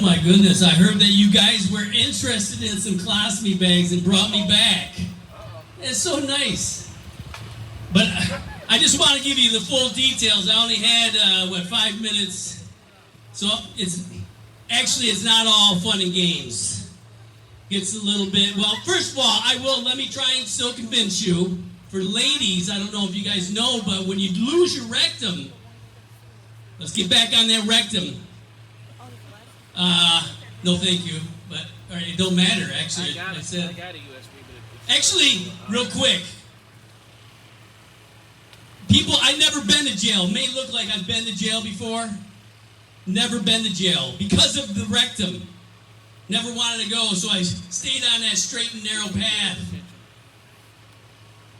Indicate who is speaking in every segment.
Speaker 1: my goodness, I heard that you guys were interested in some colostomy bags and brought me back. It's so nice. But I just want to give you the full details. I only had, 5 minutes. So it's not all fun and games. Gets a little bit, well, first of all, let me try and still convince you. For ladies, I don't know if you guys know, but when you lose your rectum, let's get back on that rectum. No, thank you. But it don't matter, actually.
Speaker 2: I got a USB, but
Speaker 1: actually, real quick. People, I've never been to jail. May look like I've been to jail before. Never been to jail because of the rectum. Never wanted to go, so I stayed on that straight and narrow path.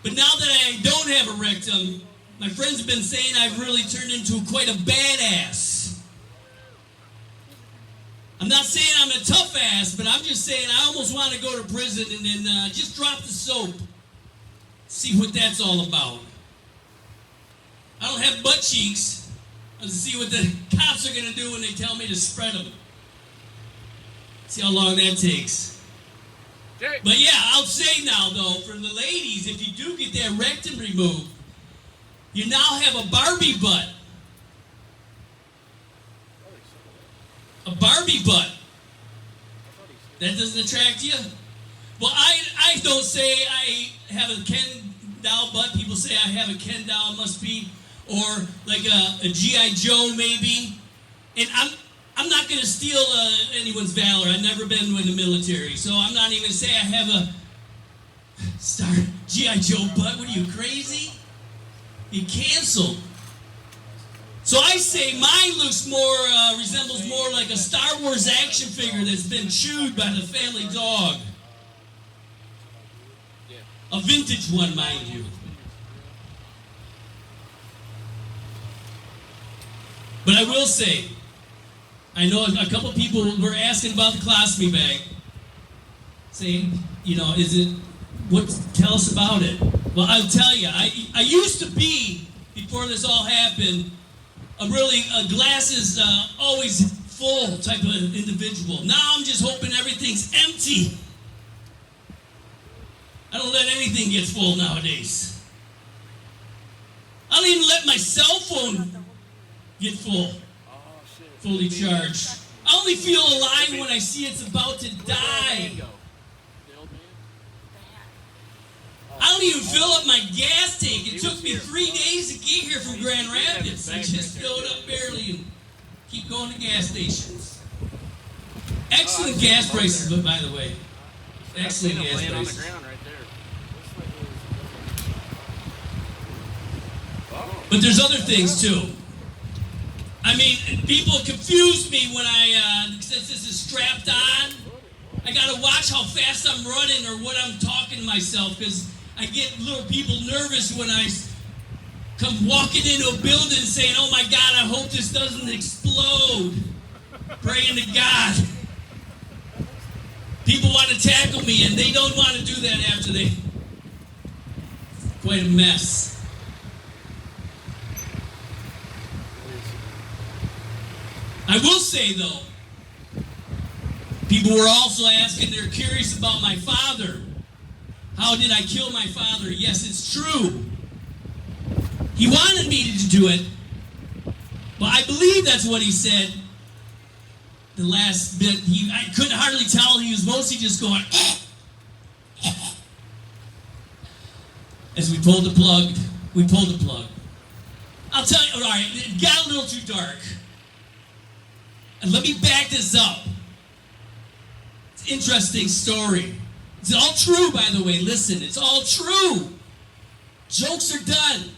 Speaker 1: But now that I don't have a rectum, my friends have been saying I've really turned into quite a badass. I'm not saying I'm a tough ass, but I'm just saying I almost want to go to prison and then just drop the soap. See what that's all about. I don't have butt cheeks. I'll see what the cops are going to do when they tell me to spread them. See how long that takes. But yeah, I'll say now though, for the ladies, if you do get that rectum removed, you now have a Barbie butt. A Barbie butt. That doesn't attract you? Well, I don't say I have a Ken doll butt. People say I have a Ken doll, must be, or like a G.I. Joe maybe. And I'm not going to steal anyone's valor. I've never been in the military, so I'm not even going to say I have a star G.I. Joe butt. What are you, crazy? You canceled. So I say mine looks more, resembles more like a Star Wars action figure that's been chewed by the family dog. A vintage one, mind you. But I will say, I know a couple people were asking about the colostomy bag, saying, tell us about it. Well, I'll tell you, I used to be, before this all happened, a glasses always full type of individual. Now I'm just hoping everything's empty. I don't let anything get full nowadays. I don't even let my cell phone get full. Fully charged. I only feel alive when I see it's about to die. I don't even fill up my gas tank. It took me 3 days to get here from Grand Rapids. I just filled up barely and keep going to gas stations. Excellent gas prices, but by the way. Excellent gas prices. But there's other things too. I mean, people confuse me when since this is strapped on, I gotta watch how fast I'm running or what I'm talking to myself, because I get little people nervous when I come walking into a building saying, oh my God, I hope this doesn't explode. Praying to God. People want to tackle me and they don't want to do that after they, quite a mess. I will say, though, people were also asking, they're curious about my father. How did I kill my father? Yes, it's true. He wanted me to do it, but I believe that's what he said. The last bit, I couldn't hardly tell. He was mostly just going, As we pulled the plug. I'll tell you, all right, it got a little too dark. And let me back this up. It's an interesting story. It's all true, by the way. Listen, it's all true. Jokes are done.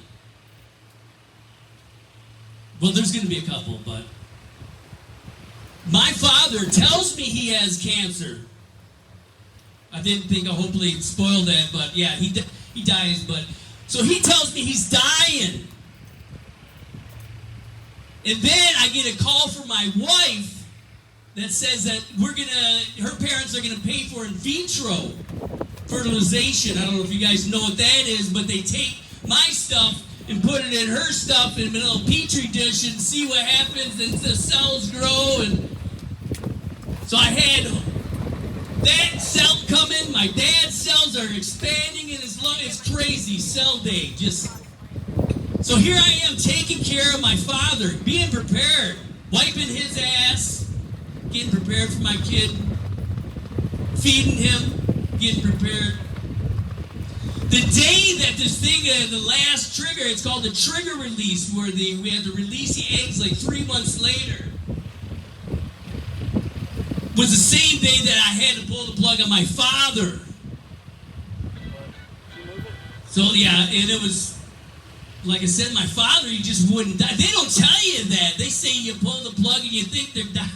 Speaker 1: Well, there's going to be a couple, but my father tells me he has cancer. I didn't think I hopefully spoiled that, but yeah, he dies. But so he tells me he's dying. And then I get a call from my wife that says that her parents are gonna pay for in vitro fertilization. I don't know if you guys know what that is, but they take my stuff and put it in her stuff in a little petri dish and see what happens, and the cells grow. And So I had that cell come in. My dad's cells are expanding in his lung. It's crazy. Cell day. So here I am taking care of my father, being prepared, wiping his ass, getting prepared for my kid, feeding him, getting prepared. The day that this thing, the last trigger, it's called the trigger release, where we had to release the eggs like 3 months later, was the same day that I had to pull the plug on my father. So yeah, and it was, like I said, my father, he just wouldn't die. They don't tell you that. They say you pull the plug and you think they're dying.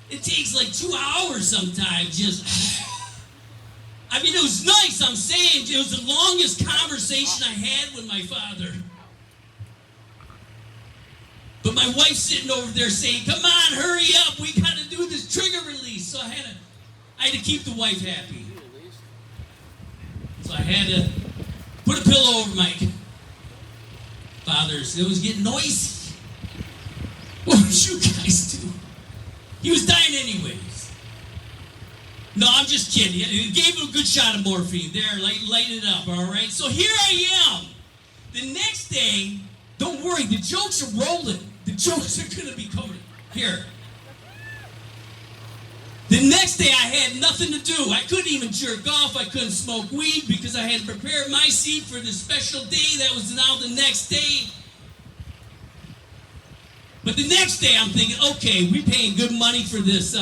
Speaker 1: It takes like 2 hours sometimes, just... I mean, it was nice, I'm saying. It was the longest conversation I had with my father. But my wife's sitting over there saying, come on, hurry up, we got to do this trigger release. So I had to keep the wife happy. So I had to put a pillow over my father's. It was getting noisy. What did you guys do? He was dying anyways. No, I'm just kidding. It gave him a good shot of morphine. There, light it up, all right? So here I am. The next day, don't worry, the jokes are rolling. The jokes are going to be coming. Here. The next day, I had nothing to do. I couldn't even jerk off. I couldn't smoke weed because I had prepared my seat for the special day that was now the next day. But the next day, I'm thinking, okay, we're paying good money for this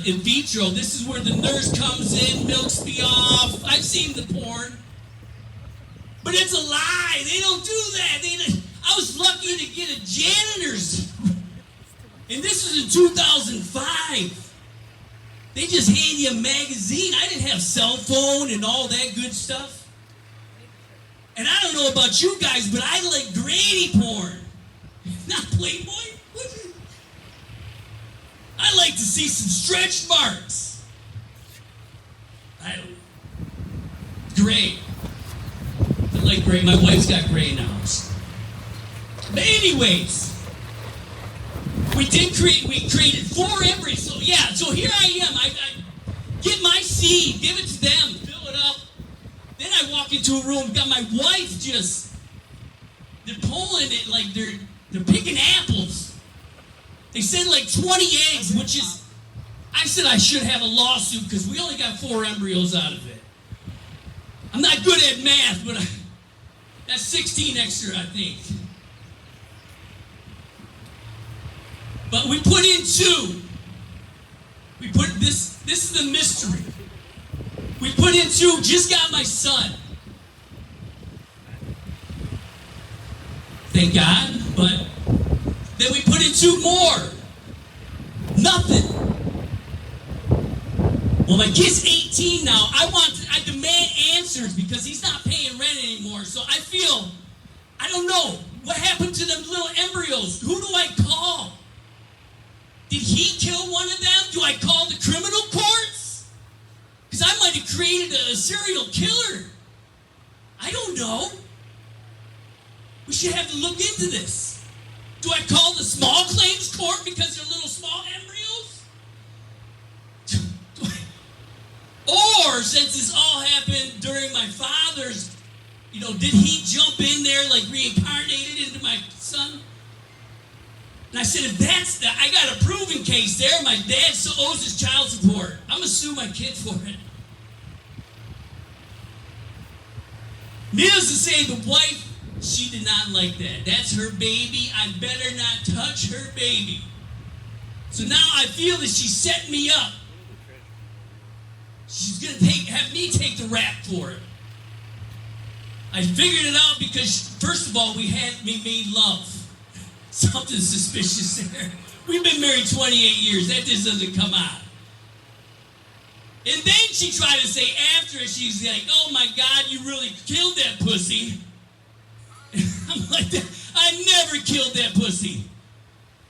Speaker 1: in vitro. This is where the nurse comes in, milks me off. I've seen the porn. But it's a lie. They don't do that. I was lucky to get a janitor's. And this was in 2005. They just hand you a magazine. I didn't have cell phone and all that good stuff. And I don't know about you guys, but I like granny porn. Not Playboy. I like to see some stretch marks. Gray. I like gray. My wife's got gray now. But anyways, we created 4 embryos. So yeah, so here I am. I get my seed, give it to them, fill it up. Then I walk into a room, got my wife they're pulling it like they're picking apples. They said like 20 eggs, which is, I said I should have a lawsuit because we only got 4 embryos out of it. I'm not good at math, but that's 16 extra, I think. But we put in 2. We put this is the mystery. We put in 2, just got my son. Thank God, but then we put in 2 more. Nothing. Well, my kid's 18 now. I demand answers because he's not paying rent anymore. So I don't know. What happened to them little embryos? Who do I call? Did he kill one of them? Do I call the criminal courts? Because I might have created a serial killer. I don't know. We should have to look into this. Do I call the small claims court because they're little small embryos? Or, since this all happened during my father's, did he jump in there like reincarnated into my son? And I said, if that's that, I got a proven case there. My dad still owes his child support. I'm going to sue my kid for it. Needless to say, the wife, she did not like that. That's her baby. I better not touch her baby. So now I feel that she set me up. She's going to have me take the rap for it. I figured it out because, first of all, we made love. Something suspicious there. We've been married 28 years. That just doesn't come out. And then she tried to say after it, she's like, oh my God, you really killed that pussy. I'm like, I never killed that pussy.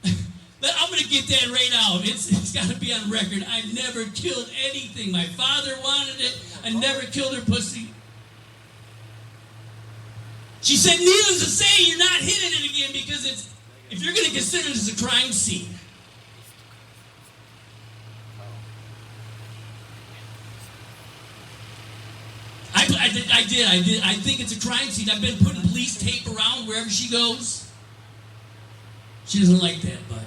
Speaker 1: I'm going to get that right out. It's got to be on record. I never killed anything. My father wanted it. I never killed her pussy. She said, needless to say, you're not hitting it again because if you're going to consider this a crime scene. I did. I think it's a crime scene. I've been putting police tape around wherever she goes. She doesn't like that, but